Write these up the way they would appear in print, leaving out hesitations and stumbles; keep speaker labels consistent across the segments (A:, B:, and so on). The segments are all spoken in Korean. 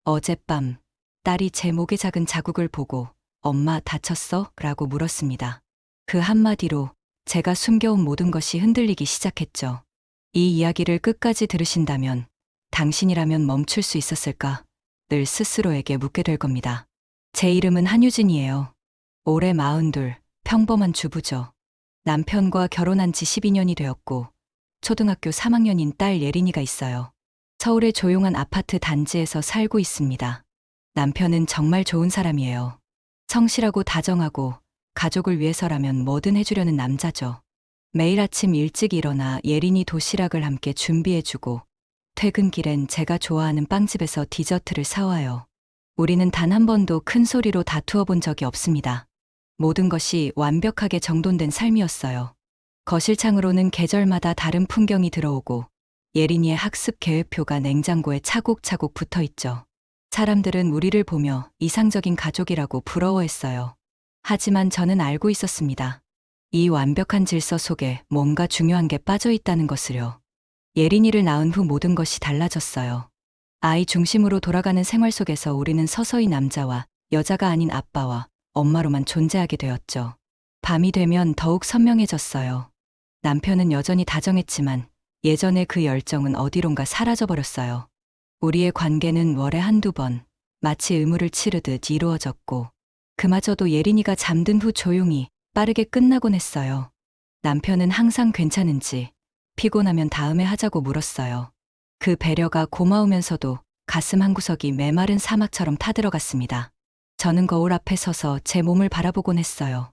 A: 어젯밤 딸이 제 목에 작은 자국을 보고 엄마 다쳤어? 라고 물었습니다. 그 한마디로 제가 숨겨온 모든 것이 흔들리기 시작했죠. 이 이야기를 끝까지 들으신다면 당신이라면 멈출 수 있었을까? 늘 스스로에게 묻게 될 겁니다. 제 이름은 한유진이에요. 올해 42, 평범한 주부죠. 남편과 결혼한 지 12년이 되었고 초등학교 3학년인 딸 예린이가 있어요. 서울의 조용한 아파트 단지에서 살고 있습니다. 남편은 정말 좋은 사람이에요. 성실하고 다정하고 가족을 위해서라면 뭐든 해주려는 남자죠. 매일 아침 일찍 일어나 예린이 도시락을 함께 준비해주고 퇴근길엔 제가 좋아하는 빵집에서 디저트를 사와요. 우리는 단 한 번도 큰 소리로 다투어 본 적이 없습니다. 모든 것이 완벽하게 정돈된 삶이었어요. 거실 창으로는 계절마다 다른 풍경이 들어오고 예린이의 학습 계획표가 냉장고에 차곡차곡 붙어 있죠. 사람들은 우리를 보며 이상적인 가족이라고 부러워했어요. 하지만 저는 알고 있었습니다. 이 완벽한 질서 속에 뭔가 중요한 게 빠져 있다는 것을요. 예린이를 낳은 후 모든 것이 달라졌어요. 아이 중심으로 돌아가는 생활 속에서 우리는 서서히 남자와 여자가 아닌 아빠와 엄마로만 존재하게 되었죠. 밤이 되면 더욱 선명해졌어요. 남편은 여전히 다정했지만 예전의 그 열정은 어디론가 사라져버렸어요. 우리의 관계는 월에 한두 번, 마치 의무를 치르듯 이루어졌고, 그마저도 예린이가 잠든 후 조용히 빠르게 끝나곤 했어요. 남편은 항상 괜찮은지, 피곤하면 다음에 하자고 물었어요. 그 배려가 고마우면서도 가슴 한구석이 메마른 사막처럼 타들어갔습니다. 저는 거울 앞에 서서 제 몸을 바라보곤 했어요.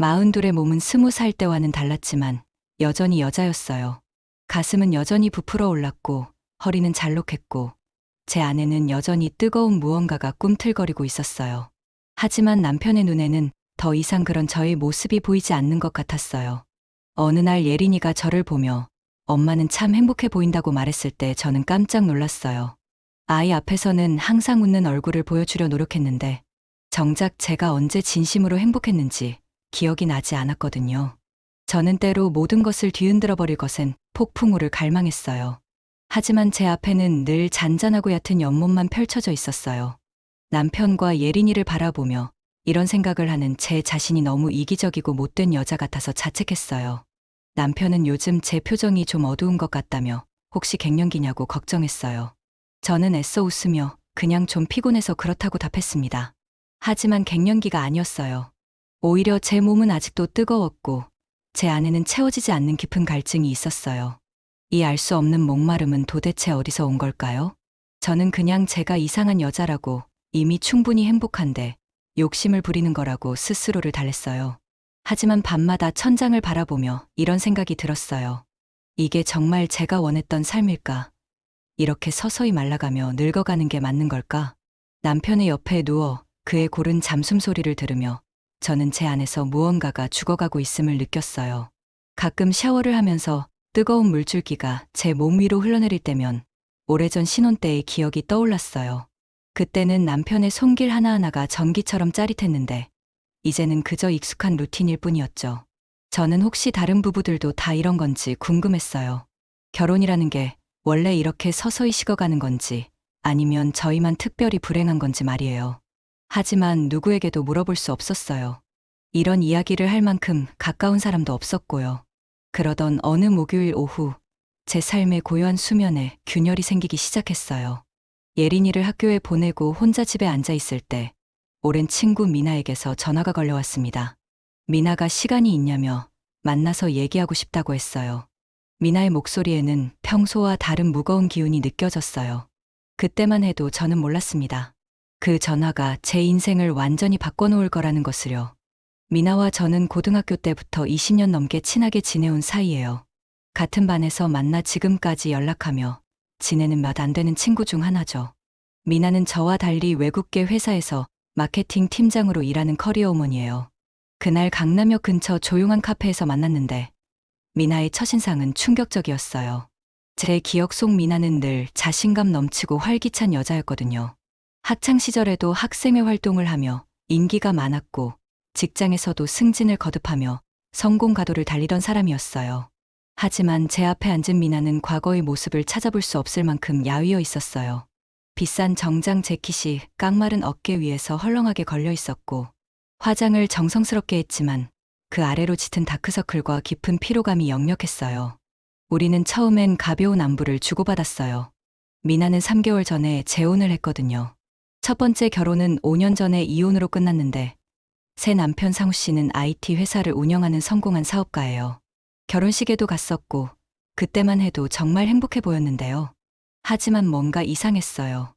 A: 42의 몸은 20살 때와는 달랐지만 여전히 여자였어요. 가슴은 여전히 부풀어 올랐고 허리는 잘록했고 제 안에는 여전히 뜨거운 무언가가 꿈틀거리고 있었어요. 하지만 남편의 눈에는 더 이상 그런 저의 모습이 보이지 않는 것 같았어요. 어느 날 예린이가 저를 보며 엄마는 참 행복해 보인다고 말했을 때 저는 깜짝 놀랐어요. 아이 앞에서는 항상 웃는 얼굴을 보여주려 노력했는데 정작 제가 언제 진심으로 행복했는지 기억이 나지 않았거든요. 저는 때로 모든 것을 뒤흔들어 버릴 것엔 폭풍우를 갈망했어요. 하지만 제 앞에는 늘 잔잔하고 얕은 연못만 펼쳐져 있었어요. 남편과 예린이를 바라보며 이런 생각을 하는 제 자신이 너무 이기적이고 못된 여자 같아서 자책했어요. 남편은 요즘 제 표정이 좀 어두운 것 같다며 혹시 갱년기냐고 걱정했어요. 저는 애써 웃으며 그냥 좀 피곤해서 그렇다고 답했습니다. 하지만 갱년기가 아니었어요. 오히려 제 몸은 아직도 뜨거웠고 제 안에는 채워지지 않는 깊은 갈증이 있었어요. 이 알 수 없는 목마름은 도대체 어디서 온 걸까요? 저는 그냥 제가 이상한 여자라고 이미 충분히 행복한데 욕심을 부리는 거라고 스스로를 달랬어요. 하지만 밤마다 천장을 바라보며 이런 생각이 들었어요. 이게 정말 제가 원했던 삶일까? 이렇게 서서히 말라가며 늙어가는 게 맞는 걸까? 남편의 옆에 누워 그의 고른 잠숨 소리를 들으며 저는 제 안에서 무언가가 죽어가고 있음을 느꼈어요. 가끔 샤워를 하면서 뜨거운 물줄기가 제 몸 위로 흘러내릴 때면 오래전 신혼 때의 기억이 떠올랐어요. 그때는 남편의 손길 하나하나가 전기처럼 짜릿했는데 이제는 그저 익숙한 루틴일 뿐이었죠. 저는 혹시 다른 부부들도 다 이런 건지 궁금했어요. 결혼이라는 게 원래 이렇게 서서히 식어가는 건지 아니면 저희만 특별히 불행한 건지 말이에요. 하지만 누구에게도 물어볼 수 없었어요. 이런 이야기를 할 만큼 가까운 사람도 없었고요. 그러던 어느 목요일 오후 제 삶의 고요한 수면에 균열이 생기기 시작했어요. 예린이를 학교에 보내고 혼자 집에 앉아 있을 때 오랜 친구 미나에게서 전화가 걸려왔습니다. 미나가 시간이 있냐며 만나서 얘기하고 싶다고 했어요. 미나의 목소리에는 평소와 다른 무거운 기운이 느껴졌어요. 그때만 해도 저는 몰랐습니다. 그 전화가 제 인생을 완전히 바꿔놓을 거라는 것을요. 미나와 저는 고등학교 때부터 20년 넘게 친하게 지내온 사이예요. 같은 반에서 만나 지금까지 연락하며 지내는 몇 안 되는 친구 중 하나죠. 미나는 저와 달리 외국계 회사에서 마케팅 팀장으로 일하는 커리어우먼이에요. 그날 강남역 근처 조용한 카페에서 만났는데 미나의 첫인상은 충격적이었어요. 제 기억 속 미나는 늘 자신감 넘치고 활기찬 여자였거든요. 학창 시절에도 학생회 활동을 하며 인기가 많았고 직장에서도 승진을 거듭하며 성공 가도를 달리던 사람이었어요. 하지만 제 앞에 앉은 미나는 과거의 모습을 찾아볼 수 없을 만큼 야위어 있었어요. 비싼 정장 재킷이 깡마른 어깨 위에서 헐렁하게 걸려 있었고, 화장을 정성스럽게 했지만 그 아래로 짙은 다크서클과 깊은 피로감이 역력했어요. 우리는 처음엔 가벼운 안부를 주고받았어요. 미나는 3개월 전에 재혼을 했거든요. 첫 번째 결혼은 5년 전에 이혼으로 끝났는데, 새 남편 상우 씨는 IT 회사를 운영하는 성공한 사업가예요. 결혼식에도 갔었고, 그때만 해도 정말 행복해 보였는데요. 하지만 뭔가 이상했어요.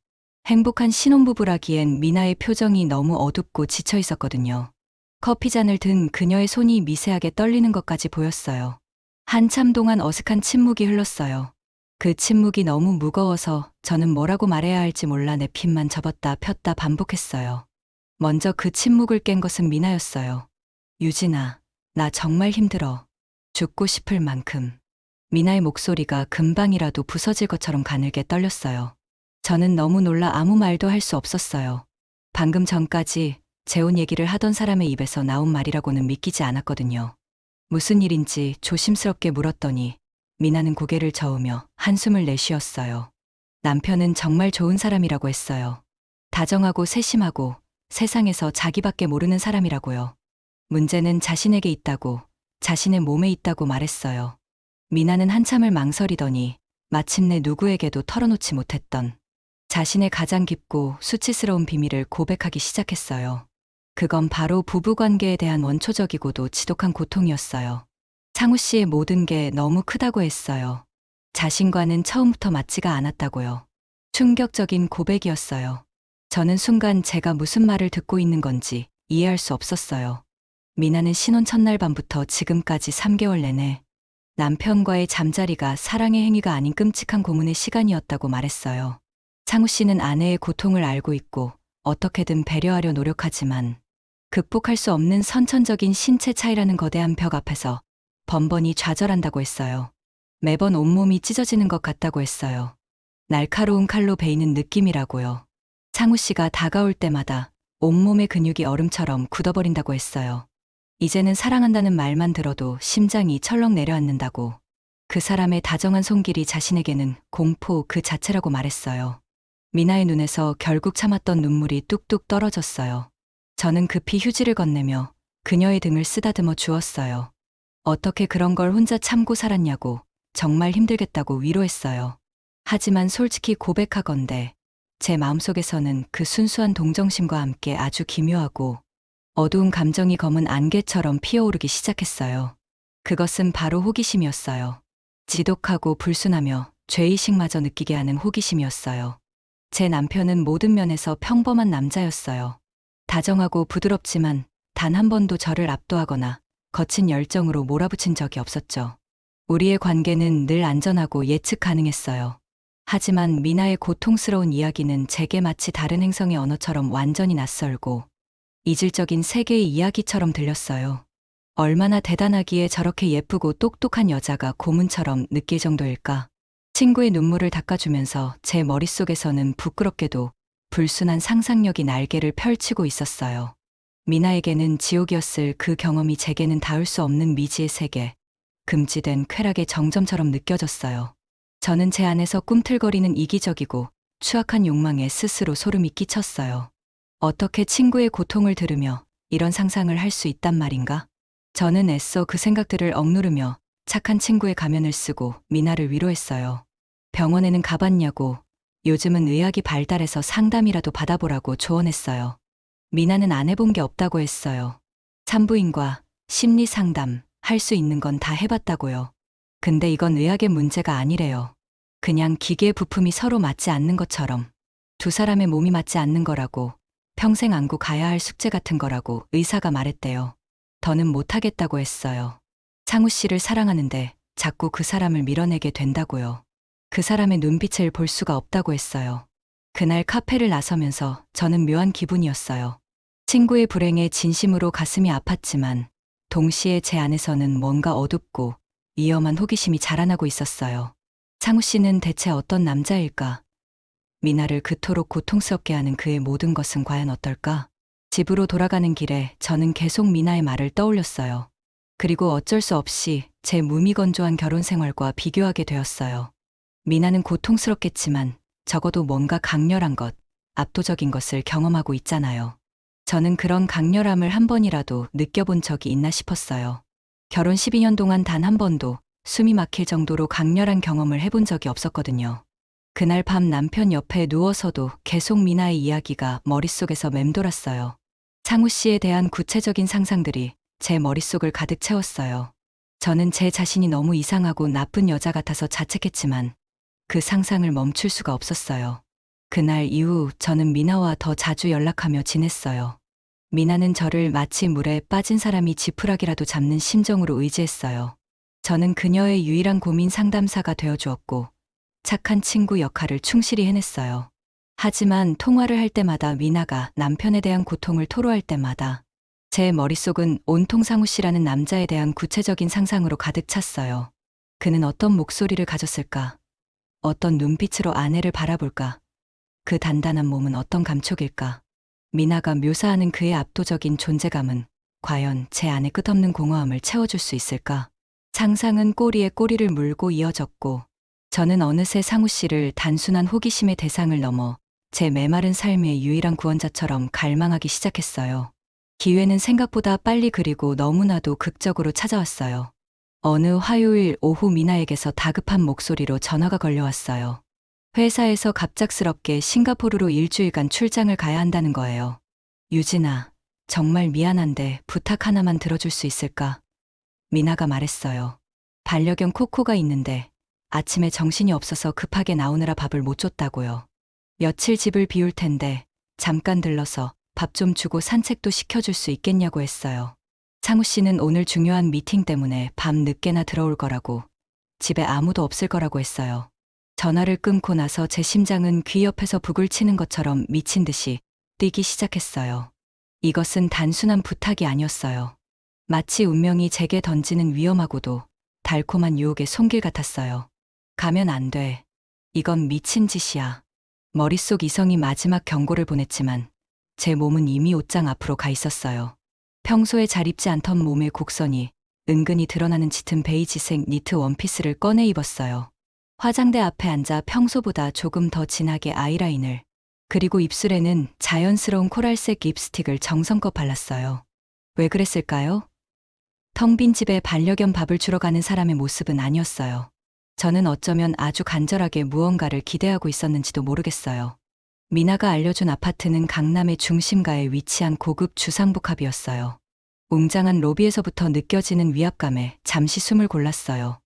A: 행복한 신혼부부라기엔 미나의 표정이 너무 어둡고 지쳐 있었거든요. 커피잔을 든 그녀의 손이 미세하게 떨리는 것까지 보였어요. 한참 동안 어색한 침묵이 흘렀어요. 그 침묵이 너무 무거워서 저는 뭐라고 말해야 할지 몰라 냅킨만 접었다 폈다 반복했어요. 먼저 그 침묵을 깬 것은 미나였어요. 유진아, 나 정말 힘들어. 죽고 싶을 만큼. 미나의 목소리가 금방이라도 부서질 것처럼 가늘게 떨렸어요. 저는 너무 놀라 아무 말도 할 수 없었어요. 방금 전까지 재혼 얘기를 하던 사람의 입에서 나온 말이라고는 믿기지 않았거든요. 무슨 일인지 조심스럽게 물었더니 미나는 고개를 저으며 한숨을 내쉬었어요. 남편은 정말 좋은 사람이라고 했어요. 다정하고 세심하고 세상에서 자기밖에 모르는 사람이라고요. 문제는 자신에게 있다고, 자신의 몸에 있다고 말했어요. 미나는 한참을 망설이더니 마침내 누구에게도 털어놓지 못했던 자신의 가장 깊고 수치스러운 비밀을 고백하기 시작했어요. 그건 바로 부부관계에 대한 원초적이고도 지독한 고통이었어요. 상우 씨의 모든 게 너무 크다고 했어요. 자신과는 처음부터 맞지가 않았다고요. 충격적인 고백이었어요. 저는 순간 제가 무슨 말을 듣고 있는 건지 이해할 수 없었어요. 미나는 신혼 첫날 밤부터 지금까지 3개월 내내 남편과의 잠자리가 사랑의 행위가 아닌 끔찍한 고문의 시간이었다고 말했어요. 상우 씨는 아내의 고통을 알고 있고 어떻게든 배려하려 노력하지만 극복할 수 없는 선천적인 신체 차이라는 거대한 벽 앞에서 번번이 좌절한다고 했어요. 매번 온몸이 찢어지는 것 같다고 했어요. 날카로운 칼로 베이는 느낌이라고요. 상우 씨가 다가올 때마다 온몸의 근육이 얼음처럼 굳어버린다고 했어요. 이제는 사랑한다는 말만 들어도 심장이 철렁 내려앉는다고. 그 사람의 다정한 손길이 자신에게는 공포 그 자체라고 말했어요. 미나의 눈에서 결국 참았던 눈물이 뚝뚝 떨어졌어요. 저는 급히 휴지를 건네며 그녀의 등을 쓰다듬어 주었어요. 어떻게 그런 걸 혼자 참고 살았냐고, 정말 힘들겠다고 위로했어요. 하지만 솔직히 고백하건대 제 마음속에서는 그 순수한 동정심과 함께 아주 기묘하고 어두운 감정이 검은 안개처럼 피어오르기 시작했어요. 그것은 바로 호기심이었어요. 지독하고 불순하며 죄의식마저 느끼게 하는 호기심이었어요. 제 남편은 모든 면에서 평범한 남자였어요. 다정하고 부드럽지만 단 한 번도 저를 압도하거나 거친 열정으로 몰아붙인 적이 없었죠. 우리의 관계는 늘 안전하고 예측 가능했어요. 하지만 미나의 고통스러운 이야기는 제게 마치 다른 행성의 언어처럼 완전히 낯설고 이질적인 세계의 이야기처럼 들렸어요. 얼마나 대단하기에 저렇게 예쁘고 똑똑한 여자가 고문처럼 느낄 정도일까? 친구의 눈물을 닦아주면서 제 머릿속에서는 부끄럽게도 불순한 상상력이 날개를 펼치고 있었어요. 미나에게는 지옥이었을 그 경험이 제게는 닿을 수 없는 미지의 세계, 금지된 쾌락의 정점처럼 느껴졌어요. 저는 제 안에서 꿈틀거리는 이기적이고 추악한 욕망에 스스로 소름이 끼쳤어요. 어떻게 친구의 고통을 들으며 이런 상상을 할 수 있단 말인가? 저는 애써 그 생각들을 억누르며 착한 친구의 가면을 쓰고 미나를 위로했어요. 병원에는 가봤냐고, 요즘은 의학이 발달해서 상담이라도 받아보라고 조언했어요. 미나는 안 해본 게 없다고 했어요. 산부인과, 심리 상담, 할 수 있는 건 다 해봤다고요. 근데 이건 의학의 문제가 아니래요. 그냥 기계 부품이 서로 맞지 않는 것처럼 두 사람의 몸이 맞지 않는 거라고, 평생 안고 가야 할 숙제 같은 거라고 의사가 말했대요. 더는 못하겠다고 했어요. 상우 씨를 사랑하는데 자꾸 그 사람을 밀어내게 된다고요. 그 사람의 눈빛을 볼 수가 없다고 했어요. 그날 카페를 나서면서 저는 묘한 기분이었어요. 친구의 불행에 진심으로 가슴이 아팠지만 동시에 제 안에서는 뭔가 어둡고 위험한 호기심이 자라나고 있었어요. 상우 씨는 대체 어떤 남자일까? 미나를 그토록 고통스럽게 하는 그의 모든 것은 과연 어떨까? 집으로 돌아가는 길에 저는 계속 미나의 말을 떠올렸어요. 그리고 어쩔 수 없이 제 무미건조한 결혼 생활과 비교하게 되었어요. 미나는 고통스럽겠지만 적어도 뭔가 강렬한 것, 압도적인 것을 경험하고 있잖아요. 저는 그런 강렬함을 한 번이라도 느껴본 적이 있나 싶었어요. 결혼 12년 동안 단 한 번도 숨이 막힐 정도로 강렬한 경험을 해본 적이 없었거든요. 그날 밤 남편 옆에 누워서도 계속 미나의 이야기가 머릿속에서 맴돌았어요. 상우 씨에 대한 구체적인 상상들이 제 머릿속을 가득 채웠어요. 저는 제 자신이 너무 이상하고 나쁜 여자 같아서 자책했지만 그 상상을 멈출 수가 없었어요. 그날 이후 저는 미나와 더 자주 연락하며 지냈어요. 미나는 저를 마치 물에 빠진 사람이 지푸라기라도 잡는 심정으로 의지했어요. 저는 그녀의 유일한 고민 상담사가 되어주었고 착한 친구 역할을 충실히 해냈어요. 하지만 통화를 할 때마다 미나가 남편에 대한 고통을 토로할 때마다 제 머릿속은 온통 상우 씨라는 남자에 대한 구체적인 상상으로 가득 찼어요. 그는 어떤 목소리를 가졌을까? 어떤 눈빛으로 아내를 바라볼까? 그 단단한 몸은 어떤 감촉일까? 미나가 묘사하는 그의 압도적인 존재감은 과연 제 안의 끝없는 공허함을 채워줄 수 있을까? 상상은 꼬리에 꼬리를 물고 이어졌고 저는 어느새 상우 씨를 단순한 호기심의 대상을 넘어 제 메마른 삶의 유일한 구원자처럼 갈망하기 시작했어요. 기회는 생각보다 빨리 그리고 너무나도 극적으로 찾아왔어요. 어느 화요일 오후 미나에게서 다급한 목소리로 전화가 걸려왔어요. 회사에서 갑작스럽게 싱가포르로 일주일간 출장을 가야 한다는 거예요. 유진아, 정말 미안한데 부탁 하나만 들어줄 수 있을까? 미나가 말했어요. 반려견 코코가 있는데 아침에 정신이 없어서 급하게 나오느라 밥을 못 줬다고요. 며칠 집을 비울 텐데 잠깐 들러서 밥 좀 주고 산책도 시켜줄 수 있겠냐고 했어요. 상우 씨는 오늘 중요한 미팅 때문에 밤 늦게나 들어올 거라고, 집에 아무도 없을 거라고 했어요. 전화를 끊고 나서 제 심장은 귀 옆에서 북을 치는 것처럼 미친 듯이 뛰기 시작했어요. 이것은 단순한 부탁이 아니었어요. 마치 운명이 제게 던지는 위험하고도 달콤한 유혹의 손길 같았어요. 가면 안 돼. 이건 미친 짓이야. 머릿속 이성이 마지막 경고를 보냈지만 제 몸은 이미 옷장 앞으로 가 있었어요. 평소에 잘 입지 않던 몸의 곡선이 은근히 드러나는 짙은 베이지색 니트 원피스를 꺼내 입었어요. 화장대 앞에 앉아 평소보다 조금 더 진하게 아이라인을, 그리고 입술에는 자연스러운 코랄색 립스틱을 정성껏 발랐어요. 왜 그랬을까요? 텅 빈 집에 반려견 밥을 주러 가는 사람의 모습은 아니었어요. 저는 어쩌면 아주 간절하게 무언가를 기대하고 있었는지도 모르겠어요. 미나가 알려준 아파트는 강남의 중심가에 위치한 고급 주상복합이었어요. 웅장한 로비에서부터 느껴지는 위압감에 잠시 숨을 골랐어요.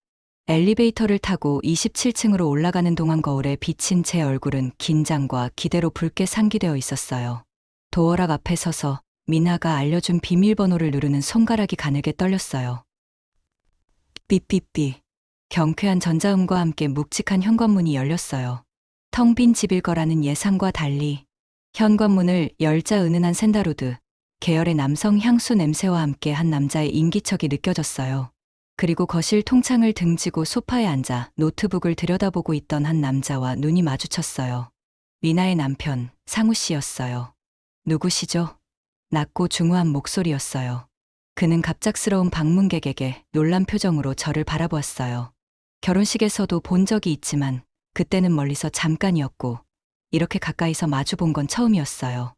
A: 엘리베이터를 타고 27층으로 올라가는 동안 거울에 비친 제 얼굴은 긴장과 기대로 붉게 상기되어 있었어요. 도어락 앞에 서서 미나가 알려준 비밀번호를 누르는 손가락이 가늘게 떨렸어요. 삐삐삐. 경쾌한 전자음과 함께 묵직한 현관문이 열렸어요. 텅 빈 집일 거라는 예상과 달리 현관문을 열자 은은한 샌다루드, 계열의 남성 향수 냄새와 함께 한 남자의 인기척이 느껴졌어요. 그리고 거실 통창을 등지고 소파에 앉아 노트북을 들여다보고 있던 한 남자와 눈이 마주쳤어요. 미나의 남편, 상우 씨였어요. 누구시죠? 낮고 중후한 목소리였어요. 그는 갑작스러운 방문객에게 놀란 표정으로 저를 바라보았어요. 결혼식에서도 본 적이 있지만 그때는 멀리서 잠깐이었고 이렇게 가까이서 마주 본 건 처음이었어요.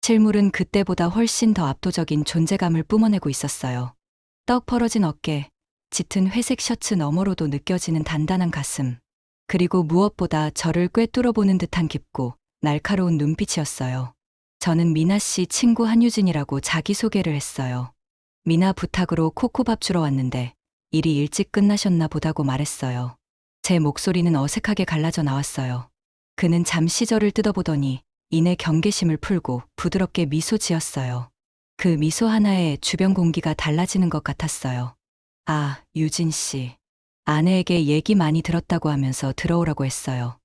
A: 실물은 그때보다 훨씬 더 압도적인 존재감을 뿜어내고 있었어요. 떡 벌어진 어깨, 짙은 회색 셔츠 너머로도 느껴지는 단단한 가슴, 그리고 무엇보다 저를 꿰뚫어보는 듯한 깊고 날카로운 눈빛이었어요. 저는 미나 씨 친구 한유진이라고 자기소개를 했어요. 미나 부탁으로 코코밥 주러 왔는데 일이 일찍 끝나셨나 보다고 말했어요. 제 목소리는 어색하게 갈라져 나왔어요. 그는 잠시 저를 뜯어보더니 이내 경계심을 풀고 부드럽게 미소 지었어요. 그 미소 하나에 주변 공기가 달라지는 것 같았어요. 아, 유진 씨. 아내에게 얘기 많이 들었다고 하면서 들어오라고 했어요.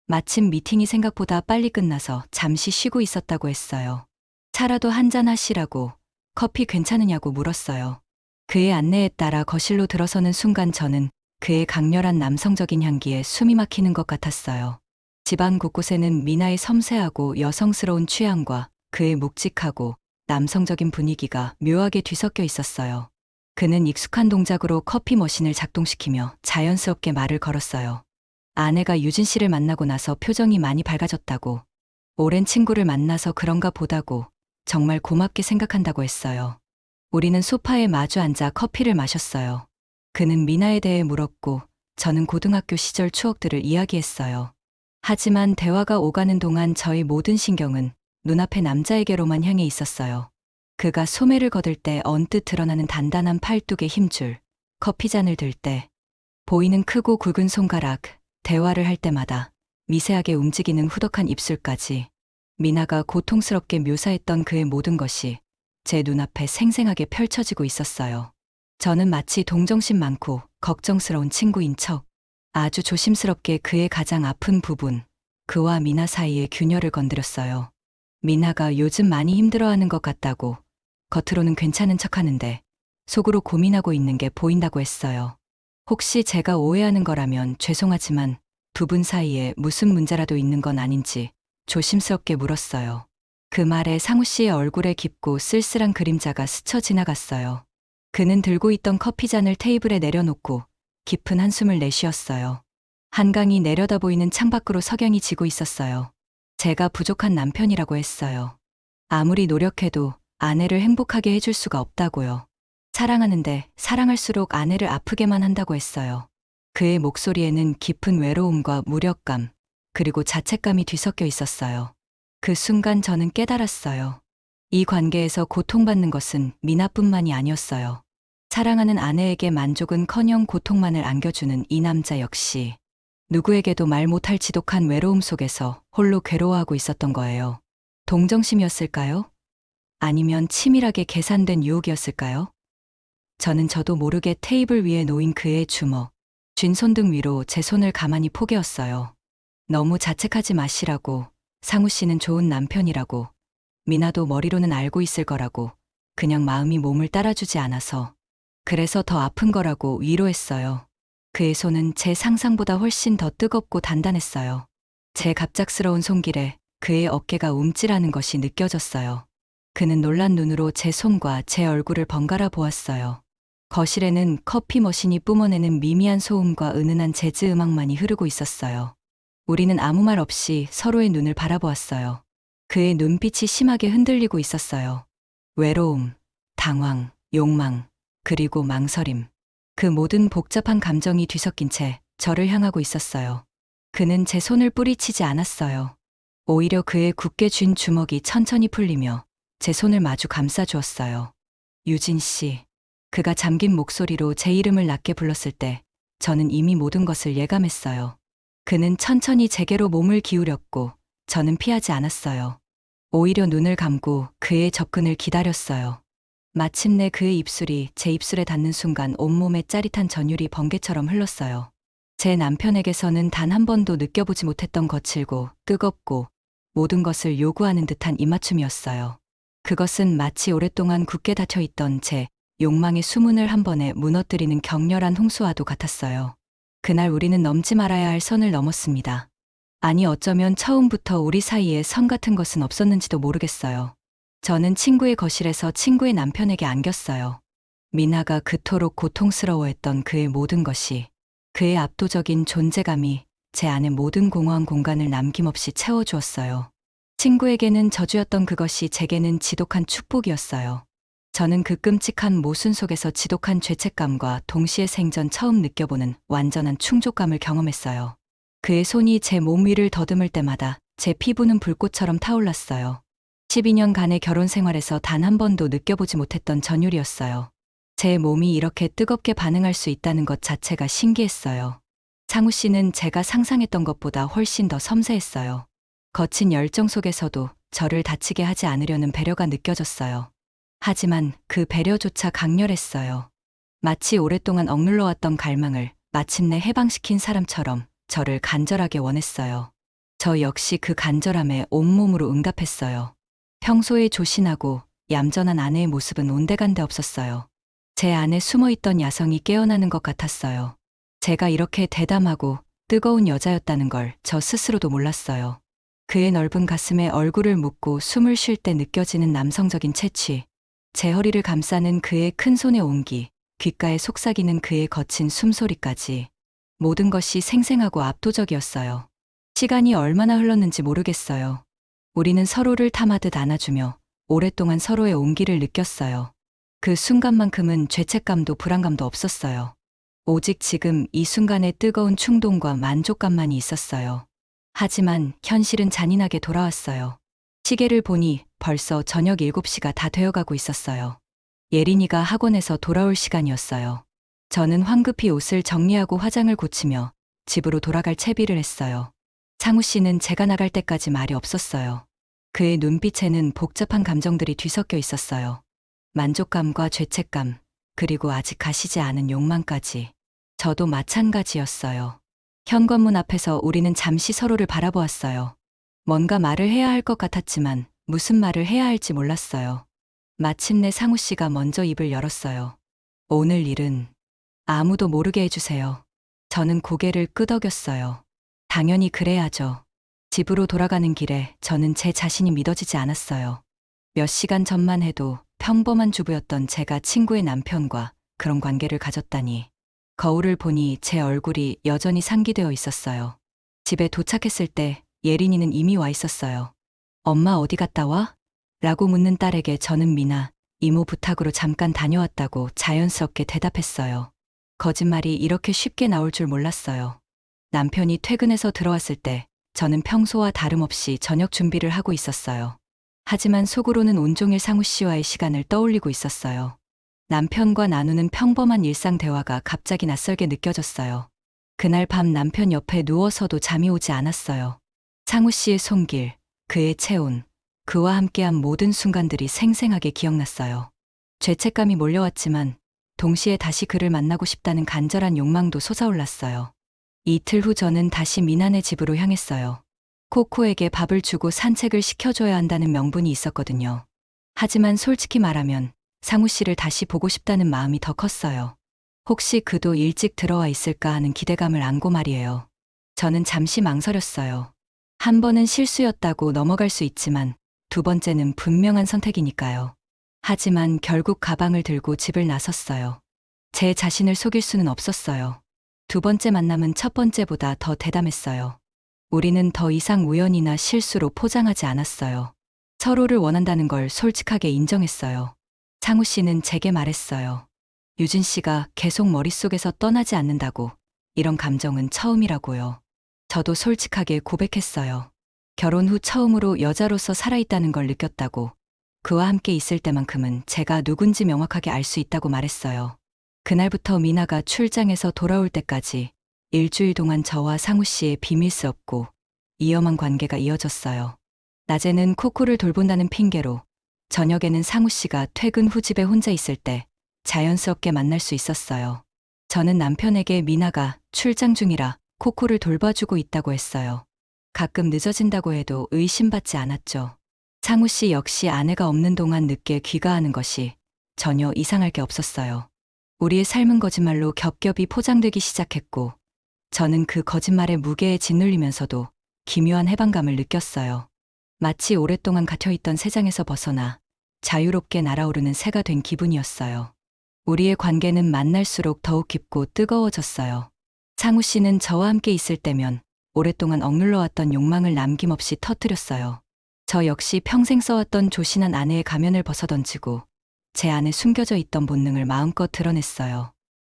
A: 마침 미팅이 생각보다 빨리 끝나서 잠시 쉬고 있었다고 했어요. 차라도 한잔 하시라고, 커피 괜찮으냐고 물었어요. 그의 안내에 따라 거실로 들어서는 순간 저는 그의 강렬한 남성적인 향기에 숨이 막히는 것 같았어요. 집안 곳곳에는 미나의 섬세하고 여성스러운 취향과 그의 묵직하고 남성적인 분위기가 묘하게 뒤섞여 있었어요. 그는 익숙한 동작으로 커피 머신을 작동시키며 자연스럽게 말을 걸었어요. 아내가 유진 씨를 만나고 나서 표정이 많이 밝아졌다고, 오랜 친구를 만나서 그런가 보다고, 정말 고맙게 생각한다고 했어요. 우리는 소파에 마주 앉아 커피를 마셨어요. 그는 미나에 대해 물었고, 저는 고등학교 시절 추억들을 이야기했어요. 하지만 대화가 오가는 동안 저의 모든 신경은 눈앞의 남자에게로만 향해 있었어요. 그가 소매를 거들 때 언뜻 드러나는 단단한 팔뚝의 힘줄, 커피잔을 들 때, 보이는 크고 굵은 손가락, 대화를 할 때마다 미세하게 움직이는 후덕한 입술까지, 미나가 고통스럽게 묘사했던 그의 모든 것이 제 눈앞에 생생하게 펼쳐지고 있었어요. 저는 마치 동정심 많고 걱정스러운 친구인 척 아주 조심스럽게 그의 가장 아픈 부분, 그와 미나 사이의 균열을 건드렸어요. 미나가 요즘 많이 힘들어하는 것 같다고, 겉으로는 괜찮은 척하는데 속으로 고민하고 있는 게 보인다고 했어요. 혹시 제가 오해하는 거라면 죄송하지만 두 분 사이에 무슨 문제라도 있는 건 아닌지 조심스럽게 물었어요. 그 말에 상우 씨의 얼굴에 깊고 쓸쓸한 그림자가 스쳐 지나갔어요. 그는 들고 있던 커피잔을 테이블에 내려놓고 깊은 한숨을 내쉬었어요. 한강이 내려다 보이는 창밖으로 석양이 지고 있었어요. 제가 부족한 남편이라고 했어요. 아무리 노력해도 아내를 행복하게 해줄 수가 없다고요. 사랑하는데 사랑할수록 아내를 아프게만 한다고 했어요. 그의 목소리에는 깊은 외로움과 무력감, 그리고 자책감이 뒤섞여 있었어요. 그 순간 저는 깨달았어요. 이 관계에서 고통받는 것은 미나뿐만이 아니었어요. 사랑하는 아내에게 만족은커녕 고통만을 안겨주는 이 남자 역시 누구에게도 말 못할 지독한 외로움 속에서 홀로 괴로워하고 있었던 거예요. 동정심이었을까요? 아니면 치밀하게 계산된 유혹이었을까요? 저도 모르게 테이블 위에 놓인 그의 주먹, 쥔 손등 위로 제 손을 가만히 포개었어요. 너무 자책하지 마시라고, 상우 씨는 좋은 남편이라고, 미나도 머리로는 알고 있을 거라고, 그냥 마음이 몸을 따라주지 않아서, 그래서 더 아픈 거라고 위로했어요. 그의 손은 제 상상보다 훨씬 더 뜨겁고 단단했어요. 제 갑작스러운 손길에 그의 어깨가 움찔하는 것이 느껴졌어요. 그는 놀란 눈으로 제 손과 제 얼굴을 번갈아 보았어요. 거실에는 커피 머신이 뿜어내는 미미한 소음과 은은한 재즈 음악만이 흐르고 있었어요. 우리는 아무 말 없이 서로의 눈을 바라보았어요. 그의 눈빛이 심하게 흔들리고 있었어요. 외로움, 당황, 욕망, 그리고 망설임. 그 모든 복잡한 감정이 뒤섞인 채 저를 향하고 있었어요. 그는 제 손을 뿌리치지 않았어요. 오히려 그의 굳게 쥔 주먹이 천천히 풀리며 제 손을 마주 감싸주었어요. 유진 씨. 그가 잠긴 목소리로 제 이름을 낮게 불렀을 때 저는 이미 모든 것을 예감했어요. 그는 천천히 제게로 몸을 기울였고 저는 피하지 않았어요. 오히려 눈을 감고 그의 접근을 기다렸어요. 마침내 그의 입술이 제 입술에 닿는 순간 온몸에 짜릿한 전율이 번개처럼 흘렀어요. 제 남편에게서는 단 한 번도 느껴보지 못했던 거칠고 뜨겁고 모든 것을 요구하는 듯한 입맞춤이었어요. 그것은 마치 오랫동안 굳게 닫혀있던 제 욕망의 수문을 한 번에 무너뜨리는 격렬한 홍수와도 같았어요. 그날 우리는 넘지 말아야 할 선을 넘었습니다. 아니 어쩌면 처음부터 우리 사이에 선 같은 것은 없었는지도 모르겠어요. 저는 친구의 거실에서 친구의 남편에게 안겼어요. 미나가 그토록 고통스러워했던 그의 모든 것이, 그의 압도적인 존재감이 제 안의 모든 공허한 공간을 남김없이 채워주었어요. 친구에게는 저주였던 그것이 제게는 지독한 축복이었어요. 저는 그 끔찍한 모순 속에서 지독한 죄책감과 동시에 생전 처음 느껴보는 완전한 충족감을 경험했어요. 그의 손이 제 몸 위를 더듬을 때마다 제 피부는 불꽃처럼 타올랐어요. 12년간의 결혼 생활에서 단 한 번도 느껴보지 못했던 전율이었어요. 제 몸이 이렇게 뜨겁게 반응할 수 있다는 것 자체가 신기했어요. 상우 씨는 제가 상상했던 것보다 훨씬 더 섬세했어요. 거친 열정 속에서도 저를 다치게 하지 않으려는 배려가 느껴졌어요. 하지만 그 배려조차 강렬했어요. 마치 오랫동안 억눌러왔던 갈망을 마침내 해방시킨 사람처럼 저를 간절하게 원했어요. 저 역시 그 간절함에 온몸으로 응답했어요. 평소에 조신하고 얌전한 아내의 모습은 온데간데 없었어요. 제 안에 숨어있던 야성이 깨어나는 것 같았어요. 제가 이렇게 대담하고 뜨거운 여자였다는 걸 저 스스로도 몰랐어요. 그의 넓은 가슴에 얼굴을 묻고 숨을 쉴 때 느껴지는 남성적인 채취, 제 허리를 감싸는 그의 큰 손의 온기, 귓가에 속삭이는 그의 거친 숨소리까지. 모든 것이 생생하고 압도적이었어요. 시간이 얼마나 흘렀는지 모르겠어요. 우리는 서로를 탐하듯 안아주며 오랫동안 서로의 온기를 느꼈어요. 그 순간만큼은 죄책감도 불안감도 없었어요. 오직 지금 이 순간의 뜨거운 충동과 만족감만이 있었어요. 하지만 현실은 잔인하게 돌아왔어요. 시계를 보니 벌써 저녁 7시가 다 되어가고 있었어요. 예린이가 학원에서 돌아올 시간이었어요. 저는 황급히 옷을 정리하고 화장을 고치며 집으로 돌아갈 채비를 했어요. 상우 씨는 제가 나갈 때까지 말이 없었어요. 그의 눈빛에는 복잡한 감정들이 뒤섞여 있었어요. 만족감과 죄책감, 그리고 아직 가시지 않은 욕망까지. 저도 마찬가지였어요. 현관문 앞에서 우리는 잠시 서로를 바라보았어요. 뭔가 말을 해야 할 것 같았지만 무슨 말을 해야 할지 몰랐어요. 마침내 상우 씨가 먼저 입을 열었어요. 오늘 일은 아무도 모르게 해주세요. 저는 고개를 끄덕였어요. 당연히 그래야죠. 집으로 돌아가는 길에 저는 제 자신이 믿어지지 않았어요. 몇 시간 전만 해도 평범한 주부였던 제가 친구의 남편과 그런 관계를 가졌다니. 거울을 보니 제 얼굴이 여전히 상기되어 있었어요. 집에 도착했을 때 예린이는 이미 와 있었어요. 엄마 어디 갔다 와? 라고 묻는 딸에게 저는 미나, 이모 부탁으로 잠깐 다녀왔다고 자연스럽게 대답했어요. 거짓말이 이렇게 쉽게 나올 줄 몰랐어요. 남편이 퇴근해서 들어왔을 때 저는 평소와 다름없이 저녁 준비를 하고 있었어요. 하지만 속으로는 온종일 상우 씨와의 시간을 떠올리고 있었어요. 남편과 나누는 평범한 일상 대화가 갑자기 낯설게 느껴졌어요. 그날 밤 남편 옆에 누워서도 잠이 오지 않았어요. 상우 씨의 손길, 그의 체온, 그와 함께한 모든 순간들이 생생하게 기억났어요. 죄책감이 몰려왔지만 동시에 다시 그를 만나고 싶다는 간절한 욕망도 솟아올랐어요. 이틀 후 저는 다시 미나네 집으로 향했어요. 코코에게 밥을 주고 산책을 시켜줘야 한다는 명분이 있었거든요. 하지만 솔직히 말하면 상우 씨를 다시 보고 싶다는 마음이 더 컸어요. 혹시 그도 일찍 들어와 있을까 하는 기대감을 안고 말이에요. 저는 잠시 망설였어요. 한 번은 실수였다고 넘어갈 수 있지만 두 번째는 분명한 선택이니까요. 하지만 결국 가방을 들고 집을 나섰어요. 제 자신을 속일 수는 없었어요. 두 번째 만남은 첫 번째보다 더 대담했어요. 우리는 더 이상 우연이나 실수로 포장하지 않았어요. 서로를 원한다는 걸 솔직하게 인정했어요. 상우 씨는 제게 말했어요. 유진 씨가 계속 머릿속에서 떠나지 않는다고. 이런 감정은 처음이라고요. 저도 솔직하게 고백했어요. 결혼 후 처음으로 여자로서 살아있다는 걸 느꼈다고. 그와 함께 있을 때만큼은 제가 누군지 명확하게 알 수 있다고 말했어요. 그날부터 미나가 출장에서 돌아올 때까지 일주일 동안 저와 상우 씨의 비밀스럽고 위험한 관계가 이어졌어요. 낮에는 코코를 돌본다는 핑계로, 저녁에는 상우 씨가 퇴근 후 집에 혼자 있을 때 자연스럽게 만날 수 있었어요. 저는 남편에게 미나가 출장 중이라 코코를 돌봐주고 있다고 했어요. 가끔 늦어진다고 해도 의심받지 않았죠. 상우 씨 역시 아내가 없는 동안 늦게 귀가하는 것이 전혀 이상할 게 없었어요. 우리의 삶은 거짓말로 겹겹이 포장되기 시작했고, 저는 그 거짓말의 무게에 짓눌리면서도 기묘한 해방감을 느꼈어요. 마치 오랫동안 갇혀있던 세상에서 벗어나 자유롭게 날아오르는 새가 된 기분이었어요. 우리의 관계는 만날수록 더욱 깊고 뜨거워졌어요. 상우 씨는 저와 함께 있을 때면 오랫동안 억눌러왔던 욕망을 남김없이 터뜨렸어요. 저 역시 평생 써왔던 조신한 아내의 가면을 벗어던지고 제 안에 숨겨져 있던 본능을 마음껏 드러냈어요.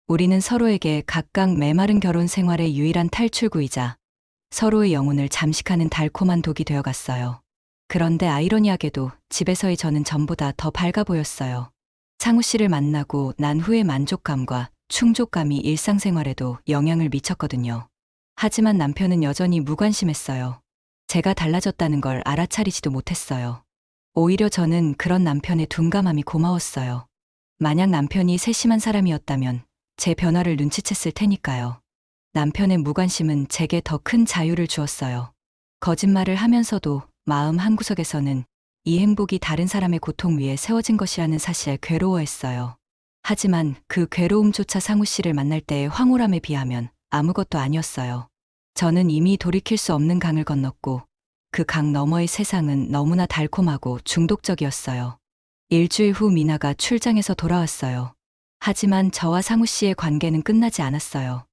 A: 우리는 서로에게 각각 메마른 결혼 생활의 유일한 탈출구이자 서로의 영혼을 잠식하는 달콤한 독이 되어갔어요. 그런데 아이러니하게도 집에서의 저는 전보다 더 밝아 보였어요. 상우 씨를 만나고 난 후의 만족감과 충족감이 일상생활에도 영향을 미쳤거든요. 하지만 남편은 여전히 무관심했어요. 제가 달라졌다는 걸 알아차리지도 못했어요. 오히려 저는 그런 남편의 둔감함이 고마웠어요. 만약 남편이 세심한 사람이었다면 제 변화를 눈치챘을 테니까요. 남편의 무관심은 제게 더 큰 자유를 주었어요. 거짓말을 하면서도 마음 한구석에서는 이 행복이 다른 사람의 고통 위에 세워진 것이라는 사실에 괴로워했어요. 하지만 그 괴로움조차 상우 씨를 만날 때의 황홀함에 비하면 아무것도 아니었어요. 저는 이미 돌이킬 수 없는 강을 건넜고 그 강 너머의 세상은 너무나 달콤하고 중독적이었어요. 일주일 후 미나가 출장에서 돌아왔어요. 하지만 저와 상우 씨의 관계는 끝나지 않았어요.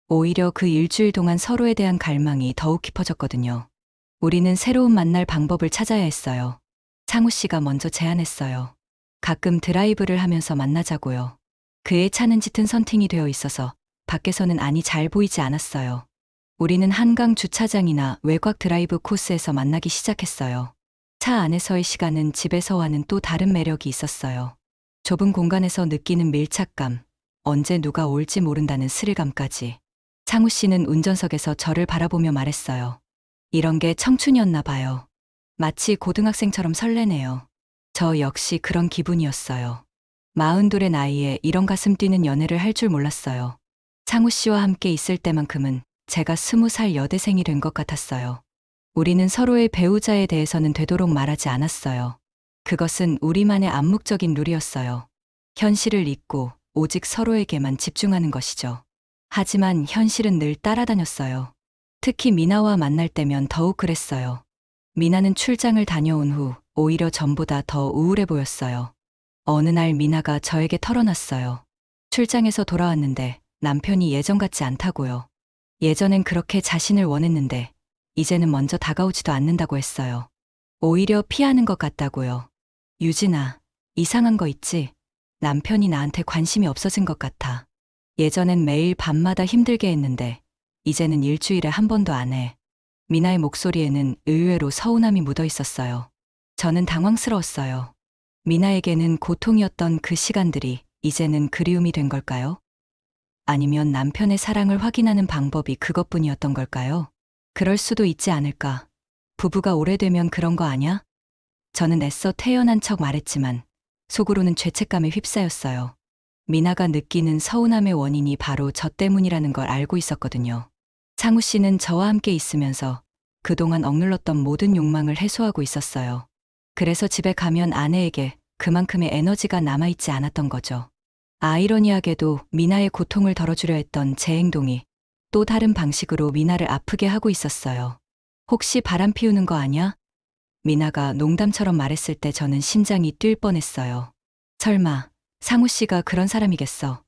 A: 오히려 그 일주일 동안 서로에 대한 갈망이 더욱 깊어졌거든요. 우리는 새로운 만날 방법을 찾아야 했어요. 창우 씨가 먼저 제안했어요. 가끔 드라이브를 하면서 만나자고요. 그의 차는 짙은 선팅이 되어 있어서 밖에서는 안이 잘 보이지 않았어요. 우리는 한강 주차장이나 외곽 드라이브 코스에서 만나기 시작했어요. 차 안에서의 시간은 집에서와는 또 다른 매력이 있었어요. 좁은 공간에서 느끼는 밀착감, 언제 누가 올지 모른다는 스릴감까지. 창우 씨는 운전석에서 저를 바라보며 말했어요. 이런 게 청춘이었나 봐요. 마치 고등학생처럼 설레네요. 저 역시 그런 기분이었어요. 42의 나이에 이런 가슴 뛰는 연애를 할 줄 몰랐어요. 창우 씨와 함께 있을 때만큼은 제가 20살 여대생이 된 것 같았어요. 우리는 서로의 배우자에 대해서는 되도록 말하지 않았어요. 그것은 우리만의 암묵적인 룰이었어요. 현실을 잊고 오직 서로에게만 집중하는 것이죠. 하지만 현실은 늘 따라다녔어요. 특히 미나와 만날 때면 더욱 그랬어요. 미나는 출장을 다녀온 후 오히려 전보다 더 우울해 보였어요. 어느 날 미나가 저에게 털어놨어요. 출장에서 돌아왔는데 남편이 예전 같지 않다고요. 예전엔 그렇게 자신을 원했는데 이제는 먼저 다가오지도 않는다고 했어요. 오히려 피하는 것 같다고요. 유진아, 이상한 거 있지? 남편이 나한테 관심이 없어진 것 같아. 예전엔 매일 밤마다 힘들게 했는데 이제는 일주일에 한 번도 안 해. 미나의 목소리에는 의외로 서운함이 묻어 있었어요. 저는 당황스러웠어요. 미나에게는 고통이었던 그 시간들이 이제는 그리움이 된 걸까요? 아니면 남편의 사랑을 확인하는 방법이 그것뿐이었던 걸까요? 그럴 수도 있지 않을까. 부부가 오래되면 그런 거 아냐? 저는 애써 태연한 척 말했지만 속으로는 죄책감에 휩싸였어요. 미나가 느끼는 서운함의 원인이 바로 저 때문이라는 걸 알고 있었거든요. 창우 씨는 저와 함께 있으면서 그동안 억눌렀던 모든 욕망을 해소하고 있었어요. 그래서 집에 가면 아내에게 그만큼의 에너지가 남아있지 않았던 거죠. 아이러니하게도 미나의 고통을 덜어주려 했던 제 행동이 또 다른 방식으로 미나를 아프게 하고 있었어요. 혹시 바람 피우는 거 아냐? 미나가 농담처럼 말했을 때 저는 심장이 뛸 뻔했어요. 설마 상우 씨가 그런 사람이겠어.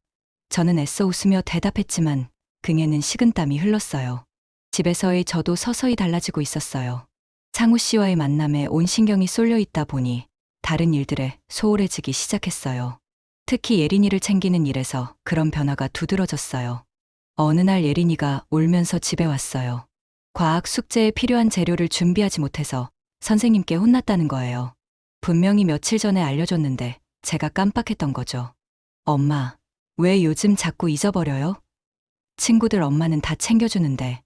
A: 저는 애써 웃으며 대답했지만 등에는 식은땀이 흘렀어요. 집에서의 저도 서서히 달라지고 있었어요. 상우 씨와의 만남에 온 신경이 쏠려 있다 보니 다른 일들에 소홀해지기 시작했어요. 특히 예린이를 챙기는 일에서 그런 변화가 두드러졌어요. 어느 날 예린이가 울면서 집에 왔어요. 과학 숙제에 필요한 재료를 준비하지 못해서 선생님께 혼났다는 거예요. 분명히 며칠 전에 알려줬는데 제가 깜빡했던 거죠. 엄마, 왜 요즘 자꾸 잊어버려요? 친구들 엄마는 다 챙겨주는데.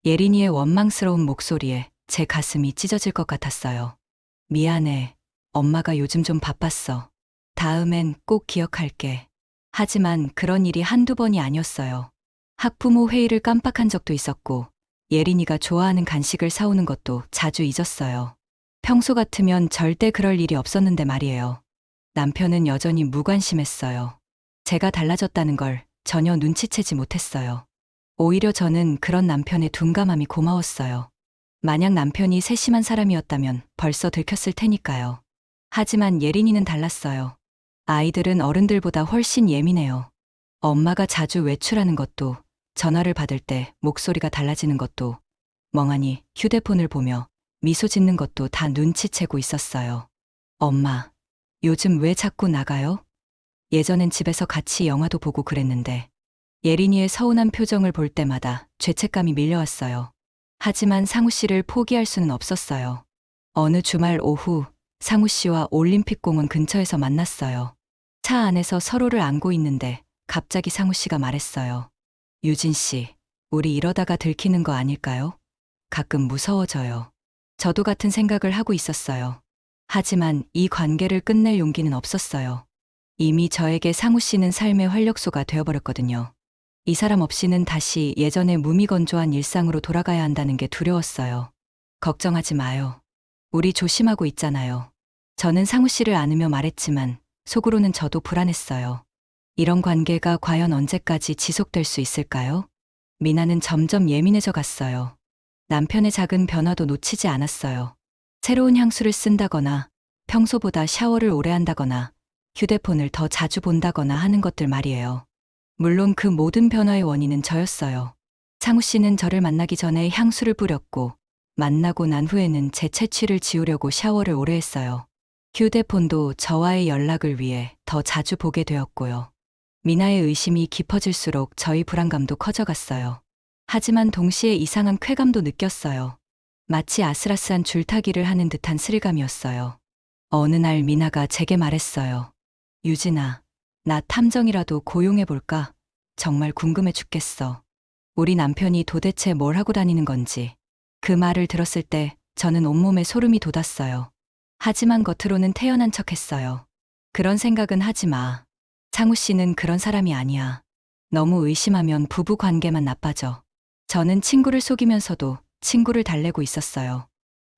A: 예린이의 원망스러운 목소리에 제 가슴이 찢어질 것 같았어요. 미안해. 엄마가 요즘 좀 바빴어. 다음엔 꼭 기억할게. 하지만 그런 일이 한두 번이 아니었어요. 학부모 회의를 깜빡한 적도 있었고, 예린이가 좋아하는 간식을 사오는 것도 자주 잊었어요. 평소 같으면 절대 그럴 일이 없었는데 말이에요. 남편은 여전히 무관심했어요. 제가 달라졌다는 걸 전혀 눈치채지 못했어요. 오히려 저는 그런 남편의 둔감함이 고마웠어요. 만약 남편이 세심한 사람이었다면 벌써 들켰을 테니까요. 하지만 예린이는 달랐어요. 아이들은 어른들보다 훨씬 예민해요. 엄마가 자주 외출하는 것도, 전화를 받을 때 목소리가 달라지는 것도, 멍하니 휴대폰을 보며 미소 짓는 것도 다 눈치채고 있었어요. 엄마, 요즘 왜 자꾸 나가요? 예전엔 집에서 같이 영화도 보고 그랬는데 예린이의 서운한 표정을 볼 때마다 죄책감이 밀려왔어요. 하지만 상우 씨를 포기할 수는 없었어요. 어느 주말 오후 상우 씨와 올림픽공원 근처에서 만났어요. 차 안에서 서로를 안고 있는데 갑자기 상우 씨가 말했어요. 유진 씨, 우리 이러다가 들키는 거 아닐까요? 가끔 무서워져요. 저도 같은 생각을 하고 있었어요. 하지만 이 관계를 끝낼 용기는 없었어요. 이미 저에게 상우 씨는 삶의 활력소가 되어버렸거든요. 이 사람 없이는 다시 예전의 무미건조한 일상으로 돌아가야 한다는 게 두려웠어요. 걱정하지 마요. 우리 조심하고 있잖아요. 저는 상우 씨를 안으며 말했지만 속으로는 저도 불안했어요. 이런 관계가 과연 언제까지 지속될 수 있을까요? 미나는 점점 예민해져 갔어요. 남편의 작은 변화도 놓치지 않았어요. 새로운 향수를 쓴다거나 평소보다 샤워를 오래 한다거나 휴대폰을 더 자주 본다거나 하는 것들 말이에요. 물론 그 모든 변화의 원인은 저였어요. 상우 씨는 저를 만나기 전에 향수를 뿌렸고, 만나고 난 후에는 제 채취를 지우려고 샤워를 오래 했어요. 휴대폰도 저와의 연락을 위해 더 자주 보게 되었고요. 미나의 의심이 깊어질수록 저희 불안감도 커져갔어요. 하지만 동시에 이상한 쾌감도 느꼈어요. 마치 아슬아슬한 줄타기를 하는 듯한 스릴감이었어요. 어느 날 미나가 제게 말했어요. 유진아, 나 탐정이라도 고용해볼까? 정말 궁금해 죽겠어. 우리 남편이 도대체 뭘 하고 다니는 건지. 그 말을 들었을 때 저는 온몸에 소름이 돋았어요. 하지만 겉으로는 태연한 척 했어요. 그런 생각은 하지 마. 상우 씨는 그런 사람이 아니야. 너무 의심하면 부부 관계만 나빠져. 저는 친구를 속이면서도 친구를 달래고 있었어요.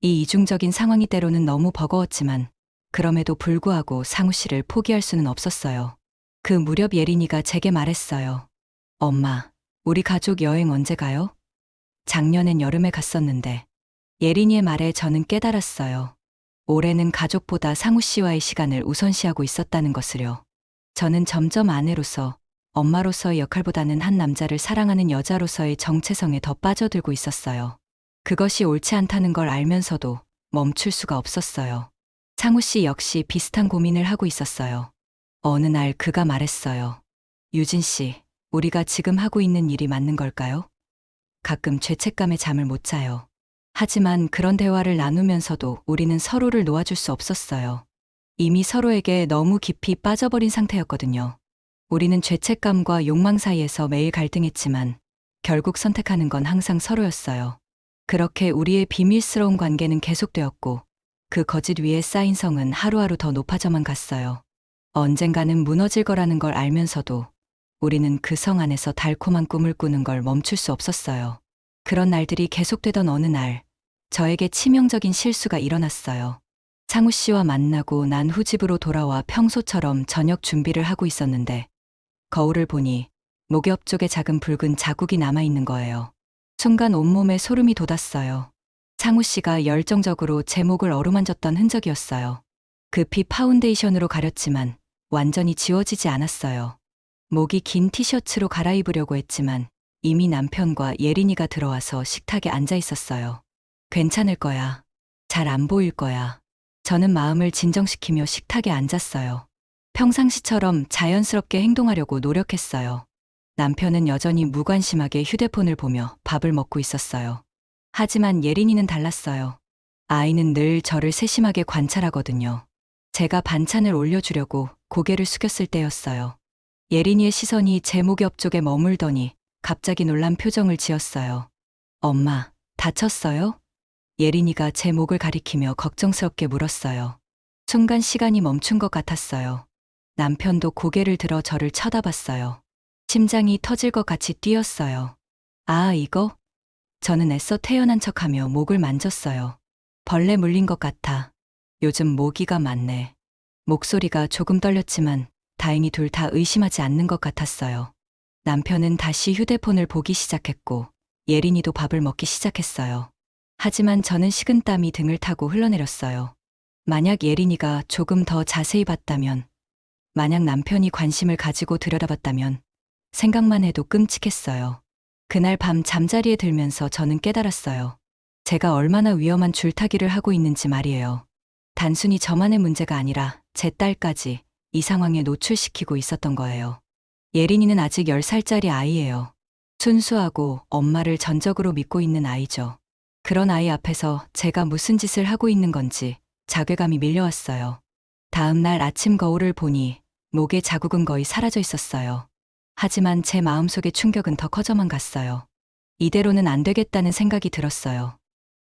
A: 이 이중적인 상황이 때로는 너무 버거웠지만 그럼에도 불구하고 상우 씨를 포기할 수는 없었어요. 그 무렵 예린이가 제게 말했어요. 엄마, 우리 가족 여행 언제 가요? 작년엔 여름에 갔었는데. 예린이의 말에 저는 깨달았어요. 올해는 가족보다 상우 씨와의 시간을 우선시하고 있었다는 것을요. 저는 점점 아내로서, 엄마로서의 역할보다는 한 남자를 사랑하는 여자로서의 정체성에 더 빠져들고 있었어요. 그것이 옳지 않다는 걸 알면서도 멈출 수가 없었어요. 상우 씨 역시 비슷한 고민을 하고 있었어요. 어느 날 그가 말했어요. 유진 씨, 우리가 지금 하고 있는 일이 맞는 걸까요? 가끔 죄책감에 잠을 못 자요. 하지만 그런 대화를 나누면서도 우리는 서로를 놓아줄 수 없었어요. 이미 서로에게 너무 깊이 빠져버린 상태였거든요. 우리는 죄책감과 욕망 사이에서 매일 갈등했지만 결국 선택하는 건 항상 서로였어요. 그렇게 우리의 비밀스러운 관계는 계속되었고 그 거짓 위에 쌓인 성은 하루하루 더 높아져만 갔어요. 언젠가는 무너질 거라는 걸 알면서도 우리는 그 성 안에서 달콤한 꿈을 꾸는 걸 멈출 수 없었어요. 그런 날들이 계속되던 어느 날, 저에게 치명적인 실수가 일어났어요. 상우 씨와 만나고 난 후 집으로 돌아와 평소처럼 저녁 준비를 하고 있었는데 거울을 보니 목의 옆쪽에 작은 붉은 자국이 남아있는 거예요. 순간 온몸에 소름이 돋았어요. 상우 씨가 열정적으로 제 목을 어루만졌던 흔적이었어요. 급히 파운데이션으로 가렸지만 완전히 지워지지 않았어요. 목이 긴 티셔츠로 갈아입으려고 했지만 이미 남편과 예린이가 들어와서 식탁에 앉아 있었어요. 괜찮을 거야. 잘 안 보일 거야. 저는 마음을 진정시키며 식탁에 앉았어요. 평상시처럼 자연스럽게 행동하려고 노력했어요. 남편은 여전히 무관심하게 휴대폰을 보며 밥을 먹고 있었어요. 하지만 예린이는 달랐어요. 아이는 늘 저를 세심하게 관찰하거든요. 제가 반찬을 올려주려고 고개를 숙였을 때였어요. 예린이의 시선이 제 목 옆쪽에 머물더니 갑자기 놀란 표정을 지었어요. 엄마, 다쳤어요? 예린이가 제 목을 가리키며 걱정스럽게 물었어요. 순간 시간이 멈춘 것 같았어요. 남편도 고개를 들어 저를 쳐다봤어요. 심장이 터질 것 같이 뛰었어요. 아, 이거? 저는 애써 태연한 척하며 목을 만졌어요. 벌레 물린 것 같아. 요즘 모기가 많네. 목소리가 조금 떨렸지만 다행히 둘 다 의심하지 않는 것 같았어요. 남편은 다시 휴대폰을 보기 시작했고 예린이도 밥을 먹기 시작했어요. 하지만 저는 식은땀이 등을 타고 흘러내렸어요. 만약 예린이가 조금 더 자세히 봤다면, 만약 남편이 관심을 가지고 들여다봤다면 생각만 해도 끔찍했어요. 그날 밤 잠자리에 들면서 저는 깨달았어요. 제가 얼마나 위험한 줄타기를 하고 있는지 말이에요. 단순히 저만의 문제가 아니라 제 딸까지 이 상황에 노출시키고 있었던 거예요. 예린이는 아직 10살짜리 아이예요. 순수하고 엄마를 전적으로 믿고 있는 아이죠. 그런 아이 앞에서 제가 무슨 짓을 하고 있는 건지 자괴감이 밀려왔어요. 다음 날 아침 거울을 보니 목의 자국은 거의 사라져 있었어요. 하지만 제 마음속의 충격은 더 커져만 갔어요. 이대로는 안 되겠다는 생각이 들었어요.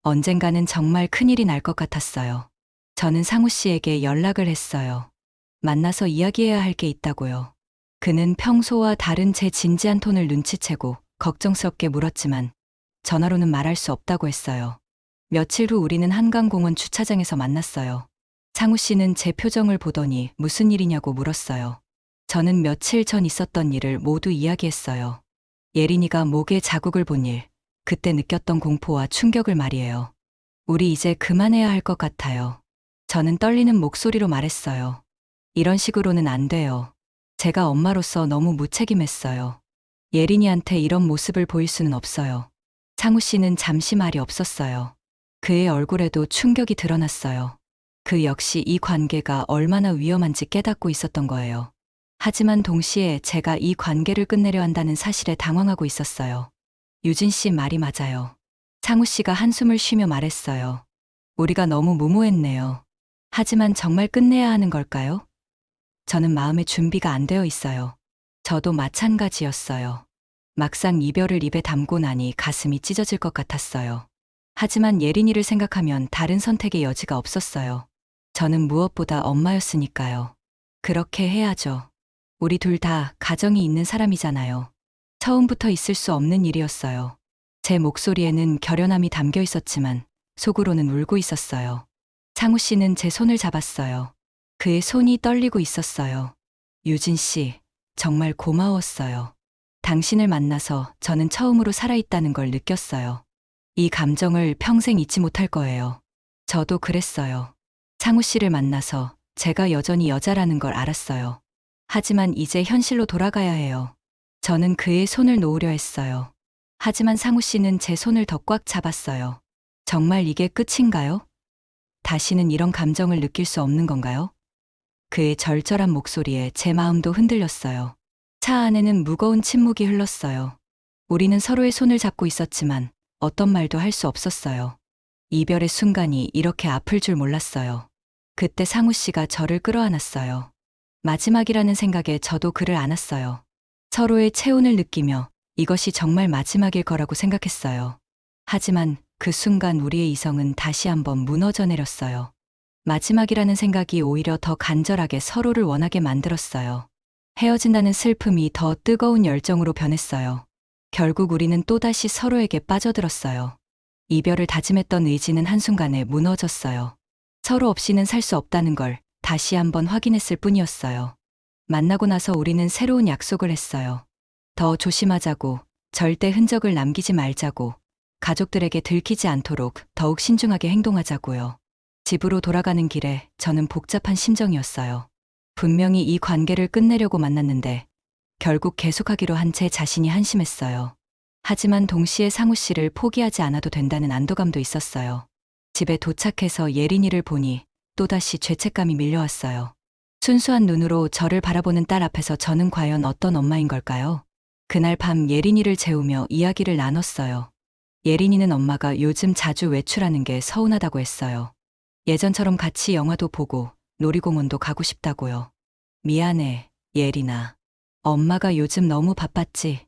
A: 언젠가는 정말 큰일이 날 것 같았어요. 저는 상우 씨에게 연락을 했어요. 만나서 이야기해야 할 게 있다고요. 그는 평소와 다른 제 진지한 톤을 눈치채고 걱정스럽게 물었지만 전화로는 말할 수 없다고 했어요. 며칠 후 우리는 한강공원 주차장에서 만났어요. 상우 씨는 제 표정을 보더니 무슨 일이냐고 물었어요. 저는 며칠 전 있었던 일을 모두 이야기했어요. 예린이가 목에 자국을 본 일, 그때 느꼈던 공포와 충격을 말이에요. 우리 이제 그만해야 할 것 같아요. 저는 떨리는 목소리로 말했어요. 이런 식으로는 안 돼요. 제가 엄마로서 너무 무책임했어요. 예린이한테 이런 모습을 보일 수는 없어요. 상우 씨는 잠시 말이 없었어요. 그의 얼굴에도 충격이 드러났어요. 그 역시 이 관계가 얼마나 위험한지 깨닫고 있었던 거예요. 하지만 동시에 제가 이 관계를 끝내려 한다는 사실에 당황하고 있었어요. 유진 씨 말이 맞아요. 상우 씨가 한숨을 쉬며 말했어요. 우리가 너무 무모했네요. 하지만 정말 끝내야 하는 걸까요? 저는 마음의 준비가 안 되어 있어요. 저도 마찬가지였어요. 막상 이별을 입에 담고 나니 가슴이 찢어질 것 같았어요. 하지만 예린이를 생각하면 다른 선택의 여지가 없었어요. 저는 무엇보다 엄마였으니까요. 그렇게 해야죠. 우리 둘 다 가정이 있는 사람이잖아요. 처음부터 있을 수 없는 일이었어요. 제 목소리에는 결연함이 담겨 있었지만 속으로는 울고 있었어요. 상우 씨는 제 손을 잡았어요. 그의 손이 떨리고 있었어요. 유진 씨, 정말 고마웠어요. 당신을 만나서 저는 처음으로 살아있다는 걸 느꼈어요. 이 감정을 평생 잊지 못할 거예요. 저도 그랬어요. 상우 씨를 만나서 제가 여전히 여자라는 걸 알았어요. 하지만 이제 현실로 돌아가야 해요. 저는 그의 손을 놓으려 했어요. 하지만 상우 씨는 제 손을 더 꽉 잡았어요. 정말 이게 끝인가요? 다시는 이런 감정을 느낄 수 없는 건가요? 그의 절절한 목소리에 제 마음도 흔들렸어요. 차 안에는 무거운 침묵이 흘렀어요. 우리는 서로의 손을 잡고 있었지만 어떤 말도 할 수 없었어요. 이별의 순간이 이렇게 아플 줄 몰랐어요. 그때 상우 씨가 저를 끌어안았어요. 마지막이라는 생각에 저도 그를 안았어요. 서로의 체온을 느끼며 이것이 정말 마지막일 거라고 생각했어요. 하지만 그 순간 우리의 이성은 다시 한번 무너져 내렸어요. 마지막이라는 생각이 오히려 더 간절하게 서로를 원하게 만들었어요. 헤어진다는 슬픔이 더 뜨거운 열정으로 변했어요. 결국 우리는 또다시 서로에게 빠져들었어요. 이별을 다짐했던 의지는 한순간에 무너졌어요. 서로 없이는 살 수 없다는 걸 다시 한번 확인했을 뿐이었어요. 만나고 나서 우리는 새로운 약속을 했어요. 더 조심하자고, 절대 흔적을 남기지 말자고, 가족들에게 들키지 않도록 더욱 신중하게 행동하자고요. 집으로 돌아가는 길에 저는 복잡한 심정이었어요. 분명히 이 관계를 끝내려고 만났는데 결국 계속하기로 한 제 자신이 한심했어요. 하지만 동시에 상우 씨를 포기하지 않아도 된다는 안도감도 있었어요. 집에 도착해서 예린이를 보니 또다시 죄책감이 밀려왔어요. 순수한 눈으로 저를 바라보는 딸 앞에서 저는 과연 어떤 엄마인 걸까요? 그날 밤 예린이를 재우며 이야기를 나눴어요. 예린이는 엄마가 요즘 자주 외출하는 게 서운하다고 했어요. 예전처럼 같이 영화도 보고 놀이공원도 가고 싶다고요. 미안해, 예린아. 엄마가 요즘 너무 바빴지.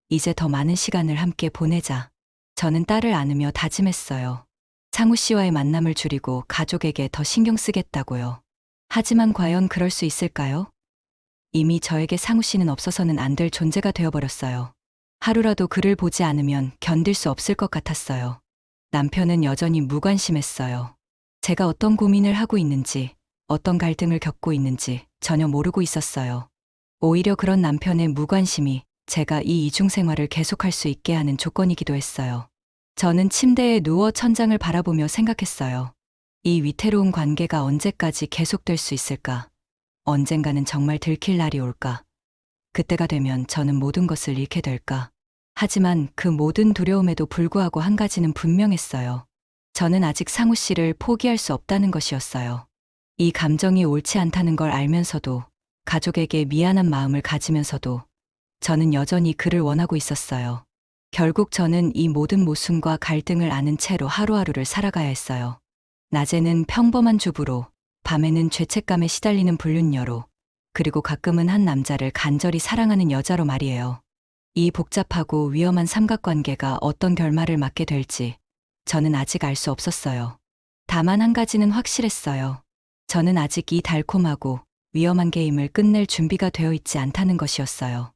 A: 이제 더 많은 시간을 함께 보내자. 저는 딸을 안으며 다짐했어요. 상우 씨와의 만남을 줄이고 가족에게 더 신경 쓰겠다고요. 하지만 과연 그럴 수 있을까요? 이미 저에게 상우 씨는 없어서는 안 될 존재가 되어버렸어요. 하루라도 그를 보지 않으면 견딜 수 없을 것 같았어요. 남편은 여전히 무관심했어요. 제가 어떤 고민을 하고 있는지, 어떤 갈등을 겪고 있는지 전혀 모르고 있었어요. 오히려 그런 남편의 무관심이 제가 이 이중 생활을 계속할 수 있게 하는 조건이기도 했어요. 저는 침대에 누워 천장을 바라보며 생각했어요. 이 위태로운 관계가 언제까지 계속될 수 있을까? 언젠가는 정말 들킬 날이 올까? 그때가 되면 저는 모든 것을 잃게 될까? 하지만 그 모든 두려움에도 불구하고 한 가지는 분명했어요. 저는 아직 상우 씨를 포기할 수 없다는 것이었어요. 이 감정이 옳지 않다는 걸 알면서도, 가족에게 미안한 마음을 가지면서도 저는 여전히 그를 원하고 있었어요. 결국 저는 이 모든 모순과 갈등을 아는 채로 하루하루를 살아가야 했어요. 낮에는 평범한 주부로, 밤에는 죄책감에 시달리는 불륜녀로, 그리고 가끔은 한 남자를 간절히 사랑하는 여자로 말이에요. 이 복잡하고 위험한 삼각관계가 어떤 결말을 맞게 될지 저는 아직 알 수 없었어요. 다만 한 가지는 확실했어요. 저는 아직 이 달콤하고 위험한 게임을 끝낼 준비가 되어 있지 않다는 것이었어요.